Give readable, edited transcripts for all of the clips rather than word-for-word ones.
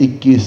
21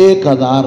1000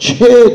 6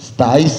27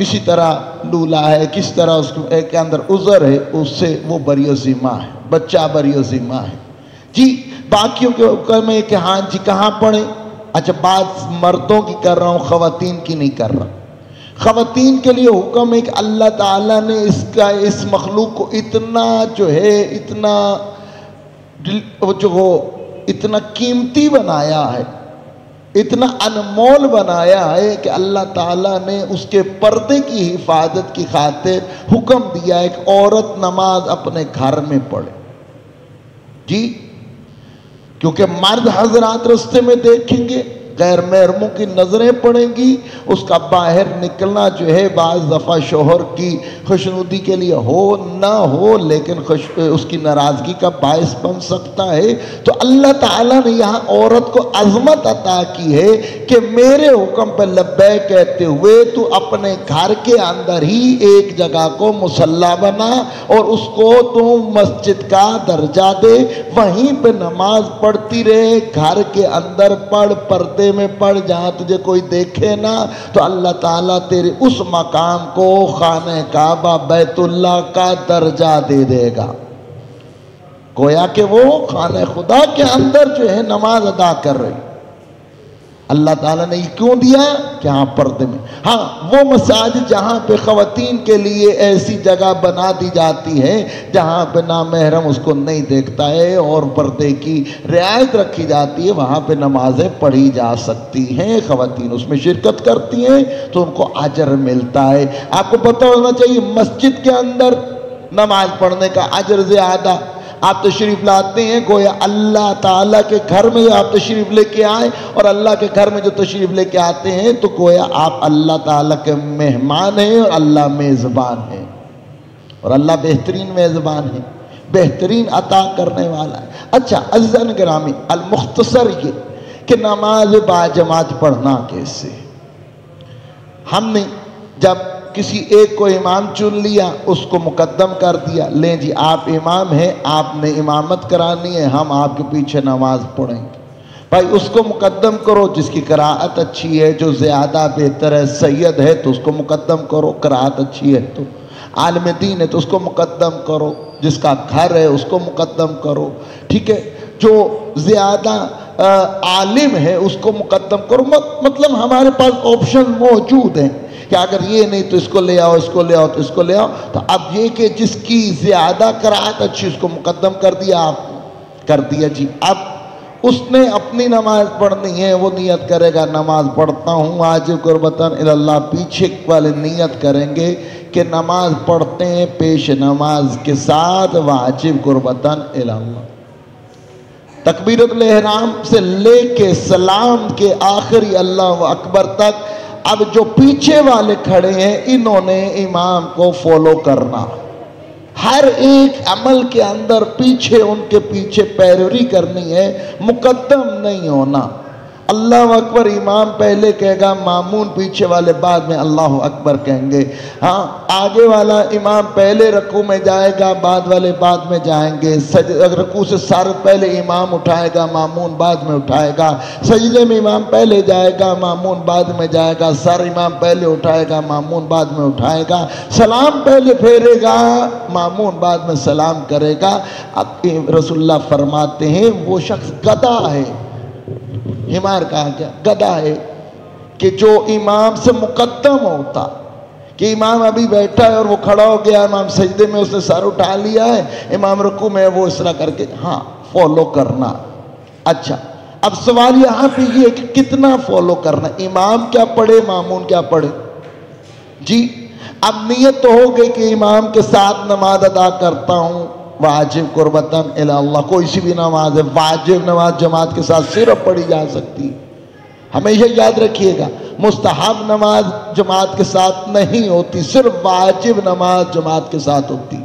کسی طرح لولا ہے، کس طرح اس کے اندر عذر ہے، اس سے وہ بری ذمہ ہے، بچہ بری ذمہ ہے جی۔ باقیوں کے حکم ہے کہ ہاں جی کہاں پڑھیں؟ اچھا بات مردوں کی کر رہا ہوں، خواتین کی نہیں کر رہا۔ خواتین کے لیے حکم ہے کہ اللہ تعالیٰ نے اس مخلوق کو اتنا جو ہے اتنا قیمتی بنایا ہے، اتنا انمول بنایا ہے کہ اللہ تعالیٰ نے اس کے پردے کی حفاظت کی خاطر حکم دیا ہے کہ عورت نماز اپنے گھر میں پڑھے جی، کیونکہ مرد حضرات رستے میں دیکھیں گے، غیر محرموں کی نظریں پڑیں گی، اس کا باہر نکلنا جو ہے بعض دفعہ شوہر کی خوشنودی کے لیے ہو نہ ہو، لیکن اس کی ناراضگی کا باعث بن سکتا ہے۔ تو اللہ تعالیٰ نے یہاں عورت کو عظمت عطا کی ہے کہ میرے حکم پہ لبیک کہتے ہوئے تو اپنے گھر کے اندر ہی ایک جگہ کو مصلی بنا اور اس کو تو مسجد کا درجہ دے، وہیں پہ نماز پڑھتی رہے، گھر کے اندر پڑھ، پردے میں پڑھ، جہاں تجھے کوئی دیکھے نہ، تو اللہ تعالیٰ تیرے اس مقام کو خانہ کعبہ بیت اللہ کا درجہ دے دے گا۔ گویا کہ وہ خانہ خدا کے اندر جو ہے نماز ادا کر رہی۔ اللہ تعالیٰ نے یہ کیوں دیا کہ ہاں پردے میں، ہاں وہ مساجد جہاں پہ خواتین کے لیے ایسی جگہ بنا دی جاتی ہے جہاں پہ نامحرم اس کو نہیں دیکھتا ہے اور پردے کی رعایت رکھی جاتی ہے، وہاں پہ نمازیں پڑھی جا سکتی ہیں، خواتین اس میں شرکت کرتی ہیں تو ان کو اجر ملتا ہے۔ آپ کو پتہ ہونا چاہیے مسجد کے اندر نماز پڑھنے کا اجر زیادہ۔ آپ تشریف لاتے ہیں، گویا اللہ تعالیٰ کے گھر میں آپ تشریف لے کے آئیں، اور اللہ کے گھر میں جو تشریف لے کے آتے ہیں تو گویا آپ اللہ تعالیٰ کے مہمان ہیں اور اللہ میزبان ہیں، اور اللہ بہترین میزبان ہے، بہترین عطا کرنے والا ہے۔ اچھا عزیزان گرامی، المختصر یہ کہ نماز باجماعت پڑھنا کیسے؟ ہم نے جب کسی ایک کو امام چن لیا، اس کو مقدم کر دیا، لیں جی آپ امام ہیں، آپ نے امامت کرانی ہے، ہم آپ کے پیچھے نماز پڑھیں گے۔ بھائی اس کو مقدم کرو جس کی قرائت اچھی ہے، جو زیادہ بہتر ہے، سید ہے تو اس کو مقدم کرو، قرائت اچھی ہے تو، عالم دین ہے تو اس کو مقدم کرو، جس کا گھر ہے اس کو مقدم کرو، ٹھیک ہے، جو زیادہ عالم ہے اس کو مقدم کرو۔ مطلب ہمارے پاس آپشن موجود ہیں کہ اگر یہ نہیں تو اس کو لے آؤ، اس کو لے آؤ تو اس کو لے آؤ۔ تو اب یہ کہ جس کی زیادہ قرائت اچھی اس کو مقدم کر دیا، آپ کر دیا جی۔ اب اس نے اپنی نماز پڑھنی ہے، وہ نیت کرے گا نماز پڑھتا ہوں واجب قربتاً اللہ، پیچھے والے نیت کریں گے کہ نماز پڑھتے ہیں پیش نماز کے ساتھ واجب قربتاً اللہ۔ تکبیرۃ الاحرام سے لے کے سلام کے آخری اللہ اکبر تک اب جو پیچھے والے کھڑے ہیں انہوں نے امام کو فالو کرنا، ہر ایک عمل کے اندر پیچھے ان کے پیچھے پیروی کرنی ہے، مقدم نہیں ہونا۔ اللہ اکبر امام پہلے کہے گا، مامون پیچھے والے بعد میں اللہ اکبر کہیں گے۔ ہاں آگے والا امام پہلے رکوع میں جائے گا، بعد والے بعد میں جائیں گے۔ رکوع سے سر پہلے امام اٹھائے گا، مامون بعد میں اٹھائے گا۔ سجدے میں امام پہلے جائے گا، مامون بعد میں جائے گا۔ سر امام پہلے اٹھائے گا، مامون بعد میں اٹھائے گا۔ سلام پہلے پھیرے گا، مامون بعد میں سلام کرے گا۔ اب رسول اللہ فرماتے ہیں وہ شخص گدھا ہے، حمار کہا کیا، گدھا ہے، کہ جو امام سے مقدم ہوتا، کہ امام ابھی بیٹھا ہے اور وہ کھڑا ہو گیا، امام سجدے میں اس نے سر اٹھا لیا ہے، امام رکوع میں وہ اس طرح کر کے ہاں فالو کرنا۔ اچھا اب سوال یہاں پہ یہ ہے کہ کتنا فالو کرنا، امام کیا پڑھے مامون کیا پڑھے جی؟ اب نیت تو ہو گئی کہ امام کے ساتھ نماز ادا کرتا ہوں واجب قربتاً اللہ، کوئی سی بھی نماز ہے، واجب نماز جماعت کے ساتھ صرف پڑھی جا سکتی ہے، ہمیشہ یاد رکھیے گا۔ مستحب نماز جماعت کے ساتھ نہیں ہوتی، صرف واجب نماز جماعت کے ساتھ ہوتی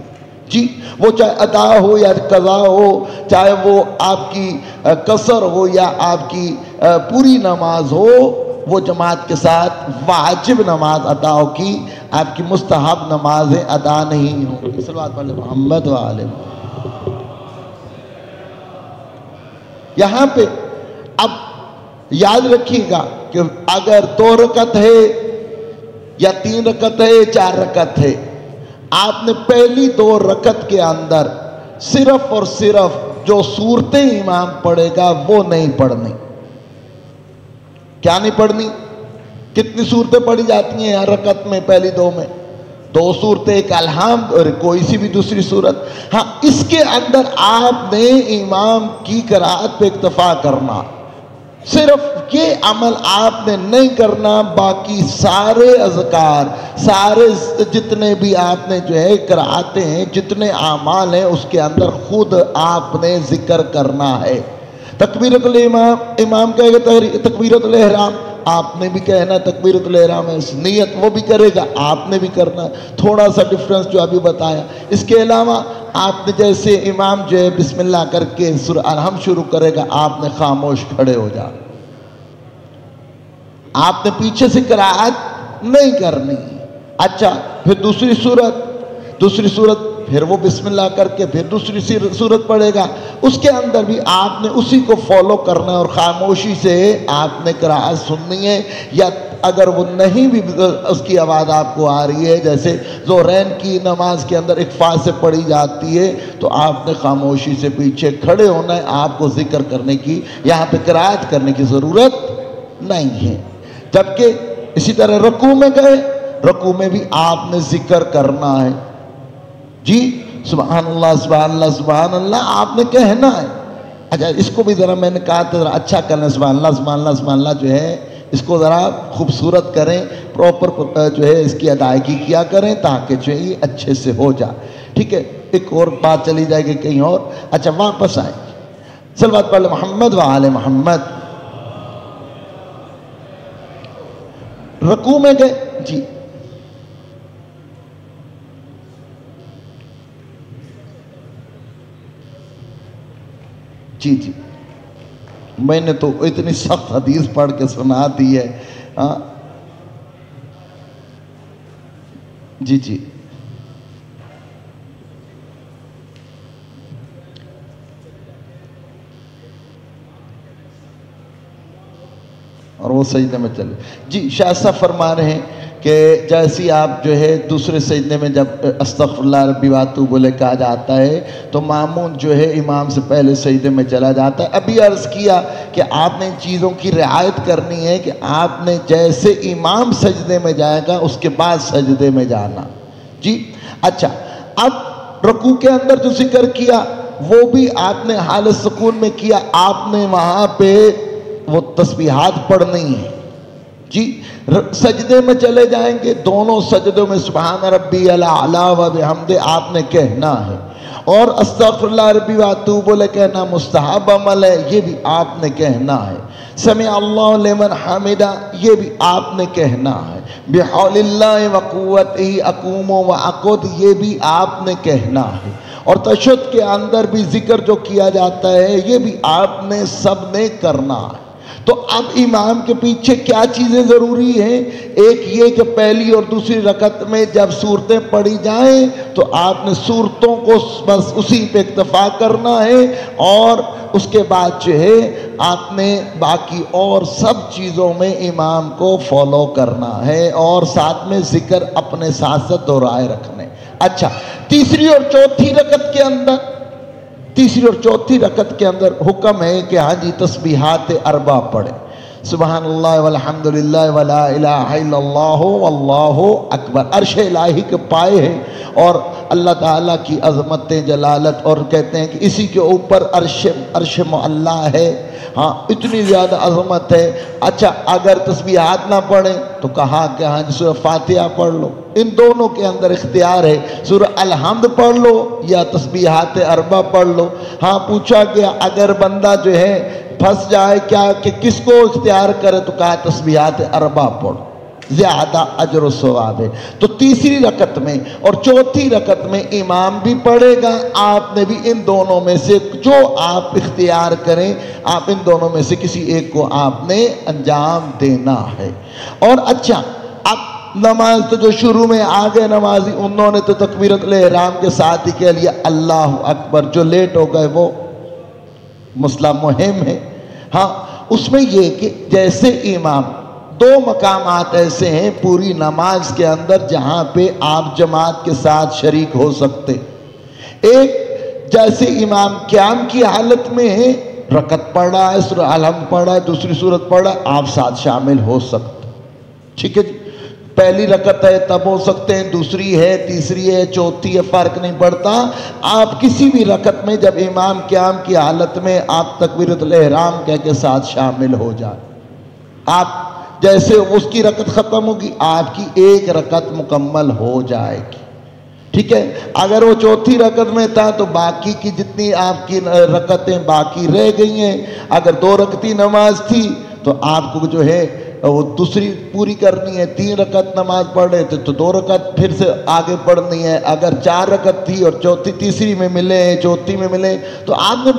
جی، وہ چاہے ادا ہو یا قضا ہو، چاہے وہ آپ کی قصر ہو یا آپ کی پوری نماز ہو، وہ جماعت کے ساتھ واجب نماز ادا ہوگی، آپ کی مستحب نمازیں ادا نہیں ہوگی۔ صلوات علی محمد و آلہ۔ یہاں پہ اب یاد رکھیے گا کہ اگر 2 رکعت ہے یا 3 رکعت ہے یا 4 رکعت ہے، آپ نے پہلی 2 رکعت کے اندر صرف اور صرف جو صورتیں امام پڑھے گا وہ نہیں پڑھنی۔ کیا نہیں پڑھنی؟ کتنی صورتیں پڑھی جاتی ہیں ہر رکعت میں؟ پہلی 2 میں 2 صورتیں، ایک الحمد اور کوئی سی بھی دوسری صورت۔ ہاں، اس کے اندر آپ نے امام کی قرأت پہ اکتفا کرنا، صرف یہ عمل آپ نے نہیں کرنا، باقی سارے اذکار، سارے جتنے بھی آپ نے جو ہے قرأتیں ہیں، جتنے اعمال ہیں، اس کے اندر خود آپ نے ذکر کرنا ہے۔ تکبیرۃ الامام، امام کہے گا تکبیرۃ الاحرام، آپ نے بھی کہنا تکبیرۃ الاحرام ہے، نیت وہ بھی کرے گا، آپ نے بھی کرنا، تھوڑا سا ڈفرنس جو ابھی بتایا۔ اس کے علاوہ آپ نے جیسے امام جو ہے بسم اللہ کر کے سورہ الحمد شروع کرے گا، آپ نے خاموش کھڑے ہو جا، آپ نے پیچھے سے قرأت نہیں کرنی۔ اچھا، پھر دوسری صورت پھر وہ بسم اللہ کر کے پھر دوسری صورت پڑھے گا، اس کے اندر بھی آپ نے اسی کو فالو کرنا ہے اور خاموشی سے آپ نے قرأت سننی ہے، یا اگر وہ نہیں بھی اس کی آواز آپ کو آ رہی ہے، جیسے ظہرین کی نماز کے اندر اکفا سے پڑھی جاتی ہے، تو آپ نے خاموشی سے پیچھے کھڑے ہونا ہے، آپ کو ذکر کرنے کی، یہاں پہ قرأت کرنے کی ضرورت نہیں ہے۔ جبکہ اسی طرح رکوع میں گئے، رکوع میں بھی آپ نے ذکر کرنا ہے، جی سبحان اللہ سبحان اللہ سبحان اللہ آپ نے کہنا ہے۔ اچھا، اس کو بھی ذرا میں نے کہا تھا ذرا اچھا کرنا، سبحان اللہ سبحان اللہ سبحان اللہ جو ہے اس کو ذرا خوبصورت کریں، پراپر جو ہے اس کی ادائیگی کیا کریں تاکہ جو ہے یہ اچھے سے ہو جائے، ٹھیک ہے۔ ایک اور بات چلی جائے گی کہیں اور۔ اچھا، واپس آئیں، صلوات پڑھ محمد و آل محمد۔ رکوع میں گئے، جی جی جی میں نے تو اتنی سخت حدیث پڑھ کے سنا دی ہے، ہاں جی جی اور وہ سجدے میں چلے۔ جی شاہ صاحب فرما رہے ہیں کہ جیسی آپ جو ہے دوسرے سجدے میں جب استغفر اللہ ربی واتوب الیہ کہا جاتا ہے تو مامون جو ہے امام سے پہلے سجدے میں چلا جاتا ہے۔ ابھی عرض کیا کہ آپ نے ان چیزوں کی رعایت کرنی ہے کہ آپ نے جیسے امام سجدے میں جائے گا اس کے بعد سجدے میں جانا، جی۔ اچھا، اب رکوع کے اندر جو ذکر کیا وہ بھی آپ نے حالت سکون میں کیا، آپ نے وہاں پہ وہ تسبیحات پڑھنی ہیں، جی۔ سجدے میں چلے جائیں گے، دونوں سجدوں میں سبحان ربی الاعلی و بحمدہ آپ نے کہنا ہے، اور استغفر اللہ ربی واتوب الیہ کہنا مستحب عمل ہے، یہ بھی آپ نے کہنا ہے۔ سمع اللہ لمن حمدہ یہ بھی آپ نے کہنا ہے۔ بحول اللہ و قوتہ اقوم و اقعد یہ بھی آپ نے کہنا ہے۔ اور تشہد کے اندر بھی ذکر جو کیا جاتا ہے یہ بھی آپ نے سب نے کرنا ہے۔ تو اب امام کے پیچھے کیا چیزیں ضروری ہیں؟ ایک یہ کہ پہلی اور دوسری رکعت میں جب صورتیں پڑھی جائیں تو آپ نے صورتوں کو بس اسی پہ اکتفا کرنا ہے، اور اس کے بعد جو ہے آپ نے باقی اور سب چیزوں میں امام کو فالو کرنا ہے، اور ساتھ میں ذکر اپنے ساتھ ساتھ دہرائے رکھنے۔ اچھا، تیسری اور چوتھی رکعت کے اندر حکم ہے کہ ہاں جی تسبیحات 4 پڑھیں، سبحان اللہ والحمدللہ ولا الہ الا اللہ واللہ اکبر، عرش الہی کے پائے ہیں اور اللہ تعالیٰ کی عظمت جلالت، اور کہتے ہیں کہ اسی کے اوپر عرش معلیٰ ہے، ہاں اتنی زیادہ عظمت ہے۔ اچھا، اگر تسبیحات نہ پڑھیں تو کہا کہ ہاں سورہ فاتحہ پڑھ لو، ان دونوں کے اندر اختیار ہے، سورہ الحمد پڑھ لو یا تسبیحات 4 پڑھ لو۔ ہاں پوچھا گیا اگر بندہ جو ہے پھنس جائے کیا کہ کس کو اختیار کرے، تو کہا تسبیحات 4 پڑھو، زیادہ اجر و ثواب ہے۔ تو تیسری رکعت میں اور چوتھی رکعت میں امام بھی پڑھے گا، آپ نے بھی ان دونوں میں سے جو آپ اختیار کریں، آپ ان دونوں میں سے کسی ایک کو آپ نے انجام دینا ہے۔ اور اچھا، اب نماز تو جو شروع میں آگے نمازی انہوں نے تو تکبیرۃ الاحرام کے ساتھ ہی کہہ لیا اللہ اکبر، جو لیٹ ہو گئے وہ مسئلہ مہم ہے۔ ہاں، اس میں یہ کہ جیسے امام دو مقامات ایسے ہیں پوری نماز کے اندر جہاں پہ آپ جماعت کے ساتھ شریک ہو سکتے. ایک جیسے امام قیام کی حالت میں ہے، رکعت پڑھ رہا ہے، سورہ الحمد پڑھ رہا ہے، دوسری سورت پڑھ رہا ہے، آپ ساتھ شامل ہو سکتے. ٹھیک ہے جی، پہلی رکعت ہے تب ہو سکتے ہیں، دوسری ہے، تیسری ہے، چوتھی ہے، فرق نہیں پڑتا. آپ کسی بھی رکعت میں جب امام قیام کی حالت میں آپ تکبیرۃ الاحرام کہہ کے ساتھ شامل ہو جائیں. آپ جیسے اس کی رکعت ختم ہوگی آپ کی ایک رکعت مکمل ہو جائے گی. ٹھیک ہے، اگر وہ چوتھی رکعت میں تھا تو باقی کی جتنی آپ کی رکعتیں باقی رہ گئی ہیں. اگر 2 رکعتی نماز تھی تو آپ کو جو ہے وہ دوسری پوری کرنی ہے. 3 رکعت نماز پڑھ رہے تھے تو 2 رکعت پھر سے آگے پڑھنی ہے. اگر 4 رکعت تھی اور چوتھی تیسری میں ملے، چوتھی میں ملے تو آپ نے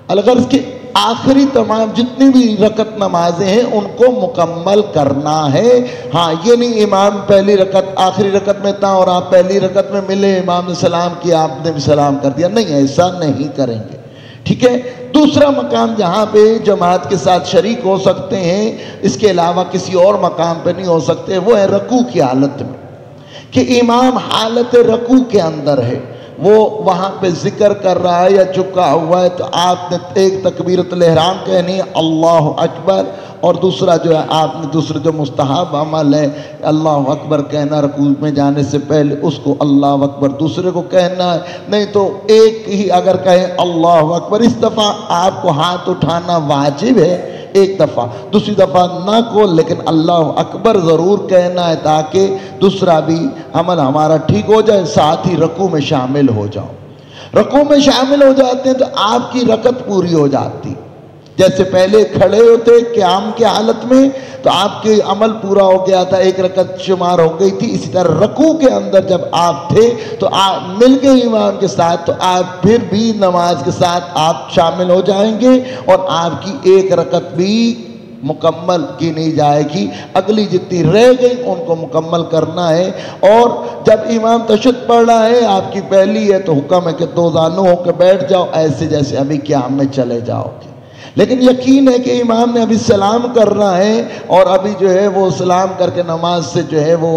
الغرض کے آخری تمام جتنی بھی رکعت نمازیں ہیں ان کو مکمل کرنا ہے. ہاں یہ نہیں امام پہلی رکعت آخری رکعت میں تھا اور آپ پہلی رکعت میں ملے، امام نے سلام کیا آپ نے بھی سلام کر دیا، نہیں ایسا نہیں کریں گے. ٹھیک ہے. دوسرا مقام جہاں پہ جماعت کے ساتھ شریک ہو سکتے ہیں، اس کے علاوہ کسی اور مقام پہ نہیں ہو سکتے، وہ ہے رکوع کی حالت میں، کہ امام حالت رکوع کے اندر ہے، وہ وہاں پہ ذکر کر رہا ہے یا جھکا ہوا ہے تو آپ نے ایک تکبیرۃ الاحرام کہنی ہے اللہ اکبر، اور دوسرا جو ہے آپ نے دوسرا جو مستحب عمل ہے اللہ اکبر کہنا رکوع میں جانے سے پہلے، اس کو اللہ اکبر دوسرے کو کہنا ہے. نہیں تو ایک ہی اگر کہیں اللہ اکبر، اس دفعہ آپ کو ہاتھ اٹھانا واجب ہے ایک دفعہ، دوسری دفعہ نہ کو، لیکن اللہ اکبر ضرور کہنا ہے تاکہ دوسرا بھی عمل ہمارا ٹھیک ہو جائے. ساتھ ہی رکوع میں شامل ہو جاؤ. رکوع میں شامل ہو جاتے ہیں تو آپ کی رکعت پوری ہو جاتی. جیسے پہلے کھڑے ہوتے قیام کی حالت میں تو آپ کے عمل پورا ہو گیا تھا، ایک رکعت شمار ہو گئی تھی. اسی طرح رکوع کے اندر جب آپ تھے تو آپ مل گئے امام کے ساتھ تو آپ پھر بھی نماز کے ساتھ آپ شامل ہو جائیں گے اور آپ کی ایک رکعت بھی مکمل کی نہیں جائے گی. اگلی جتنی رہ گئی ان کو مکمل کرنا ہے. اور جب امام تشہد پڑھ رہا ہے آپ کی پہلی ہے تو حکم ہے کہ 2 زانو ہو کے بیٹھ جاؤ، ایسے جیسے ابھی قیام میں چلے جاؤ گے. لیکن یقین ہے کہ امام نے ابھی سلام کرنا ہے اور ابھی جو ہے وہ سلام کر کے نماز سے جو ہے وہ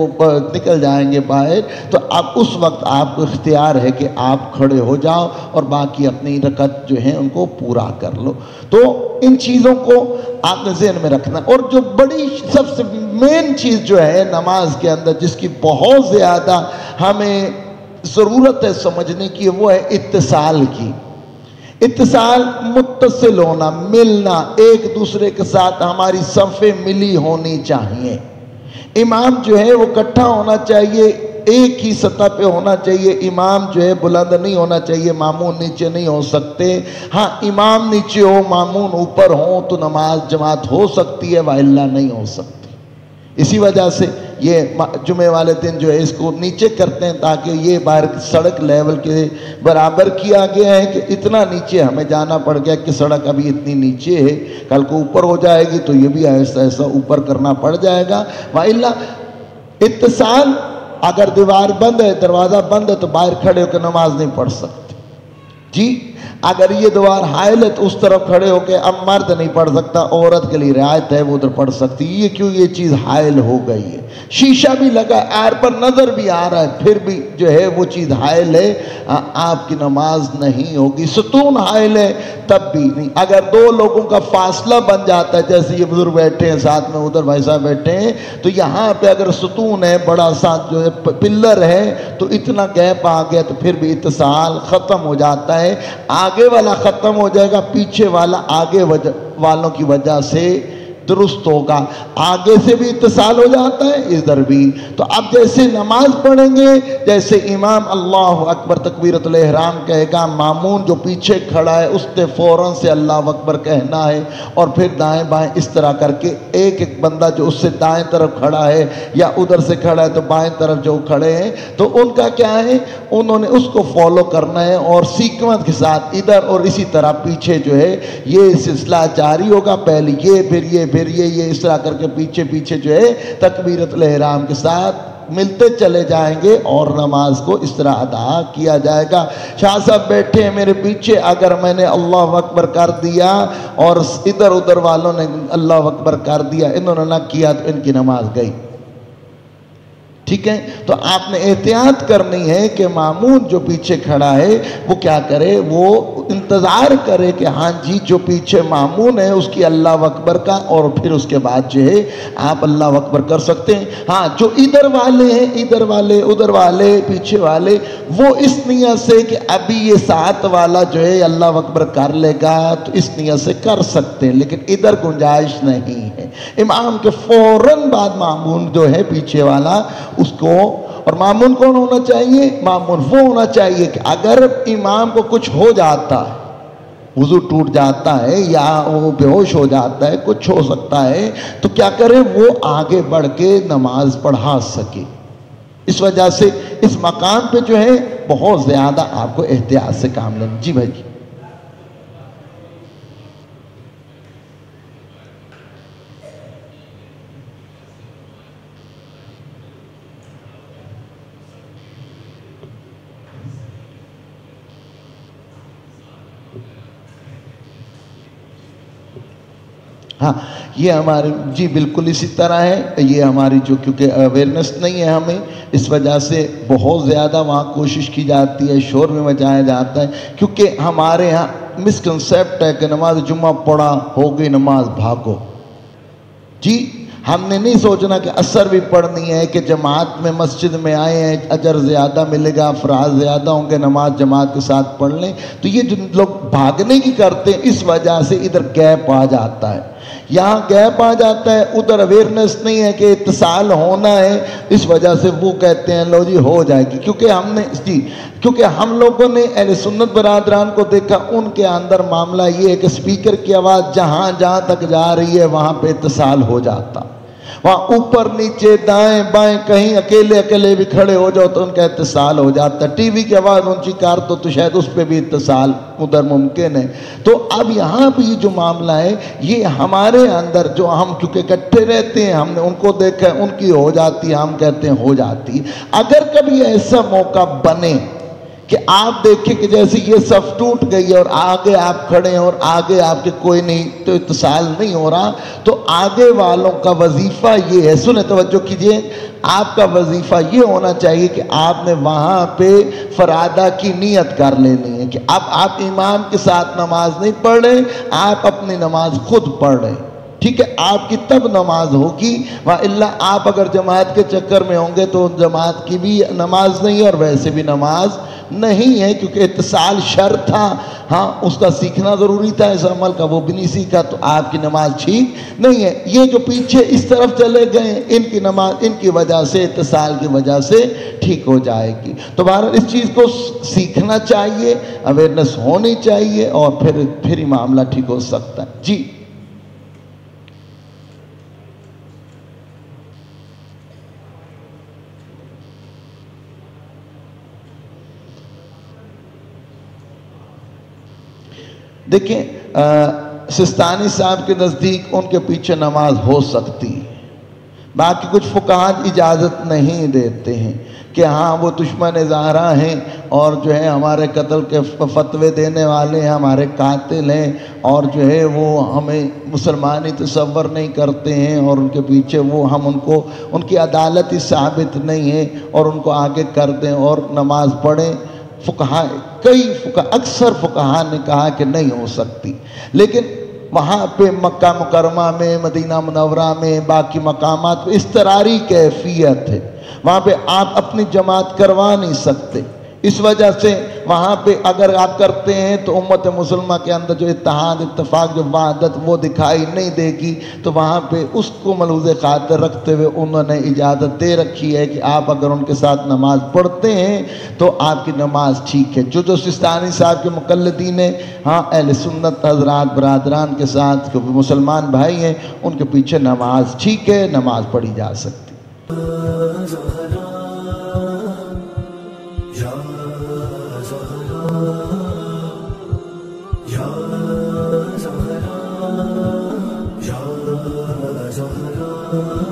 نکل جائیں گے باہر، تو اب اس وقت آپ کو اختیار ہے کہ آپ کھڑے ہو جاؤ اور باقی اپنی رکعت جو ہے ان کو پورا کر لو. تو ان چیزوں کو آپ نے ذہن میں رکھنا. اور جو بڑی سب سے مین چیز جو ہے نماز کے اندر جس کی بہت زیادہ ہمیں ضرورت ہے سمجھنے کی، وہ ہے اتصال کی. اتصال، متصل ہونا، ملنا، ایک دوسرے کے ساتھ ہماری صفیں ملی ہونی چاہیے. امام جو ہے وہ اکٹھا ہونا چاہیے، ایک ہی سطح پہ ہونا چاہیے. امام جو ہے بلند نہیں ہونا چاہیے، مامون نیچے نہیں ہو سکتے. ہاں امام نیچے ہو مامون اوپر ہو تو نماز جماعت ہو سکتی ہے وإلا نہیں ہو سکتی. اسی وجہ سے یہ جمعے والے دن جو ہے اس کو نیچے کرتے ہیں تاکہ یہ باہر سڑک لیول کے برابر کیا گیا ہے کہ اتنا نیچے ہمیں جانا پڑ گیا کہ سڑک ابھی اتنی نیچے ہے، کل کو اوپر ہو جائے گی تو یہ بھی ایسا ایسا اوپر کرنا پڑ جائے گا. وإلا اتصال، اگر دیوار بند ہے دروازہ بند ہے تو باہر کھڑے ہو کے نماز نہیں پڑھ سکتے. جی اگر یہ دیوار حائل ہے تو اس طرف کھڑے ہو کے اب مرد نہیں پڑھ سکتا، عورت کے لیے رعایت ہے وہ ادھر پڑھ سکتی. یہ کیوں؟ یہ چیز حائل ہو گئی ہے. شیشہ بھی لگا آر پر نظر بھی آ رہا ہے پھر بھی جو ہے وہ چیز حائل ہے، آپ کی نماز نہیں ہوگی. ستون حائل ہے تب بھی نہیں. اگر 2 لوگوں کا فاصلہ بن جاتا ہے، جیسے یہ بزرگ بیٹھے ہیں ساتھ میں ادھر بھائی صاحب بیٹھے ہیں، تو یہاں پہ اگر ستون ہے بڑا ساتھ جو ہے پلر ہے تو اتنا گیپ آ گیا تو پھر بھی اتصال ختم ہو جاتا ہے. آگے والا ختم ہو جائے گا، پیچھے والا آگے والوں کی وجہ سے درست ہوگا. آگے سے بھی اتصال ہو جاتا ہے ادھر بھی. تو اب جیسے نماز پڑھیں گے، جیسے امام اللہ اکبر تکبیرۃ الاحرام کہے گا، مامون جو پیچھے کھڑا ہے اس نے فوراً سے اللہ اکبر کہنا ہے اور پھر دائیں بائیں اس طرح کر کے ایک ایک بندہ جو اس سے دائیں طرف کھڑا ہے یا ادھر سے کھڑا ہے تو بائیں طرف جو کھڑے ہیں تو ان کا کیا ہے، انہوں نے اس کو فالو کرنا ہے اور سیکوینس کے ساتھ ادھر اور اسی طرح پیچھے جو ہے یہ سلسلہ جاری ہوگا. پہلے یہ پھر یہ پھر یہ اس طرح کر کے پیچھے پیچھے جو ہے تکبیرۃ الاحرام کے ساتھ ملتے چلے جائیں گے اور نماز کو اس طرح ادا کیا جائے گا۔ شاہ صاحب بیٹھے ہیں میرے پیچھے، اگر میں نے اللہ اکبر کر دیا اور ادھر ادھر والوں نے اللہ اکبر کر دیا، انہوں نے نہ کیا تو ان کی نماز گئی۔ ٹھیک ہے، تو آپ نے احتیاط کرنی ہے کہ مامون جو پیچھے کھڑا ہے وہ کیا کرے، وہ انتظار کرے کہ ہاں جی جو پیچھے مامون ہے اس کی اللہ اکبر کا، اور پھر اس کے بعد جو ہے آپ اللہ اکبر کر سکتے ہیں۔ ہاں جو ادھر والے ہیں، ادھر والے ادھر والے پیچھے والے، وہ اس نیت سے کہ ابھی یہ ساتھ والا جو ہے اللہ اکبر کر لے گا تو اس نیت سے کر سکتے ہیں، لیکن ادھر گنجائش نہیں ہے۔ امام کے فوراً بعد مامون جو ہے پیچھے والا اس کو، اور مامون کون ہونا چاہیے؟ مامون وہ ہونا چاہیے کہ اگر امام کو کچھ ہو جاتا ہے، وضو ٹوٹ جاتا ہے یا وہ بے ہوش ہو جاتا ہے، کچھ ہو سکتا ہے، تو کیا کرے، وہ آگے بڑھ کے نماز پڑھا سکے۔ اس وجہ سے اس مقام پہ جو ہے بہت زیادہ آپ کو احتیاط سے کام لینا۔ جی بھائی جی۔ ہاں یہ ہماری جی بالکل اسی طرح ہے، یہ ہماری جو کیونکہ اویئرنیس نہیں ہے ہمیں، اس وجہ سے بہت زیادہ وہاں کوشش کی جاتی ہے، شور میں مچایا جاتا ہے، کیونکہ ہمارے ہاں مسکنسیپٹ ہے کہ نماز جمعہ پڑھا ہو گئی نماز بھاگو۔ جی ہم نے نہیں سوچنا کہ اثر بھی پڑھنی ہے، کہ جماعت میں مسجد میں آئے ہیں اجر زیادہ ملے گا، افراد زیادہ ہوں گے، نماز جماعت کے ساتھ پڑھ لیں۔ تو یہ جو لوگ بھاگنے کی کرتے ہیں اس وجہ سے ادھر گیپ آ جاتا ہے، یہاں گیپ آ جاتا ہے، ادھر اویئرنیس نہیں ہے کہ اتصال ہونا ہے، اس وجہ سے وہ کہتے ہیں لو جی ہو جائے گی۔ کیونکہ ہم لوگوں نے اہل سنت برادران کو دیکھا، ان کے اندر معاملہ یہ ہے کہ سپیکر کی آواز جہاں تک جا رہی ہے وہاں پہ اتصال ہو جاتا، وہاں اوپر نیچے دائیں بائیں کہیں اکیلے بھی کھڑے ہو جاؤ تو ان کا اتصال ہو جاتا ہے، ٹی وی کی آواز اونچی کر دو تو شاید اس پہ بھی اتصال ادھر ممکن ہے۔ تو اب یہاں پہ یہ جو معاملہ ہے یہ ہمارے اندر جو ہم چونکہ اکٹھے رہتے ہیں، ہم نے ان کو دیکھا ہے، ان کی ہو جاتی ہے، ہم کہتے ہیں ہو جاتی ہے۔ اگر کبھی ایسا موقع بنے کہ آپ دیکھیں کہ جیسے یہ صف ٹوٹ گئی ہے اور آگے آپ کھڑے ہیں اور آگے آپ کے کوئی نہیں تو اتصال نہیں ہو رہا، تو آگے والوں کا وظیفہ یہ ہے، سنیں توجہ کیجئے، آپ کا وظیفہ یہ ہونا چاہیے کہ آپ نے وہاں پہ فرادہ کی نیت کر لینی ہے کہ اب آپ امام کے ساتھ نماز نہیں پڑھ رہے، آپ اپنی نماز خود پڑھ رہے، ٹھیک ہے، آپ کی تب نماز ہوگی، وَإِلَّا آپ اگر جماعت کے چکر میں ہوں گے تو جماعت کی بھی نماز نہیں ہے اور ویسے بھی نماز نہیں ہے، کیونکہ اتصال شرط تھا، ہاں اس کا سیکھنا ضروری تھا، اس عمل کا وہ بھی نہیں سیکھا تو آپ کی نماز ٹھیک نہیں ہے۔ یہ جو پیچھے اس طرف چلے گئے ان کی نماز ان کی وجہ سے، اتصال کی وجہ سے ٹھیک ہو جائے گی۔ تو بہرحال اس چیز کو سیکھنا چاہیے، اویئرنیس ہونی چاہیے، اور پھر ہی معاملہ ٹھیک ہو سکتا ہے۔ جی دیکھیں سستانی صاحب کے نزدیک ان کے پیچھے نماز ہو سکتی ہے، باقی کچھ فقہاء اجازت نہیں دیتے ہیں کہ ہاں وہ دشمن زہرا ہیں اور جو ہے ہمارے قتل کے فتوے دینے والے ہیں، ہمارے قاتل ہیں، اور جو ہے وہ ہمیں مسلمانی تصور نہیں کرتے ہیں، اور ان کے پیچھے وہ ہم ان کی عدالت ہی ثابت نہیں ہے اور ان کو آگے کر دیں اور نماز پڑھیں۔ اکثر فقہاء نے کہا کہ نہیں ہو سکتی، لیکن وہاں پہ مکہ مکرمہ میں، مدینہ منورہ میں، باقی مقامات پہ اضطراری کیفیت ہے، وہاں پہ آپ اپنی جماعت کروا نہیں سکتے، اس وجہ سے وہاں پہ اگر آپ کرتے ہیں تو امت مسلمہ کے اندر جو اتحاد اتفاق جو وحدت وہ دکھائی نہیں دے گی، تو وہاں پہ اس کو ملحوظ خاطر رکھتے ہوئے انہوں نے اجازت دے رکھی ہے کہ آپ اگر ان کے ساتھ نماز پڑھتے ہیں تو آپ کی نماز ٹھیک ہے۔ جو سستانی صاحب کے مقلدین ہیں، ہاں اہل سنت حضرات برادران کے ساتھ جو مسلمان بھائی ہیں ان کے پیچھے نماز ٹھیک ہے، نماز پڑھی جا سکتی۔ Ya Zahra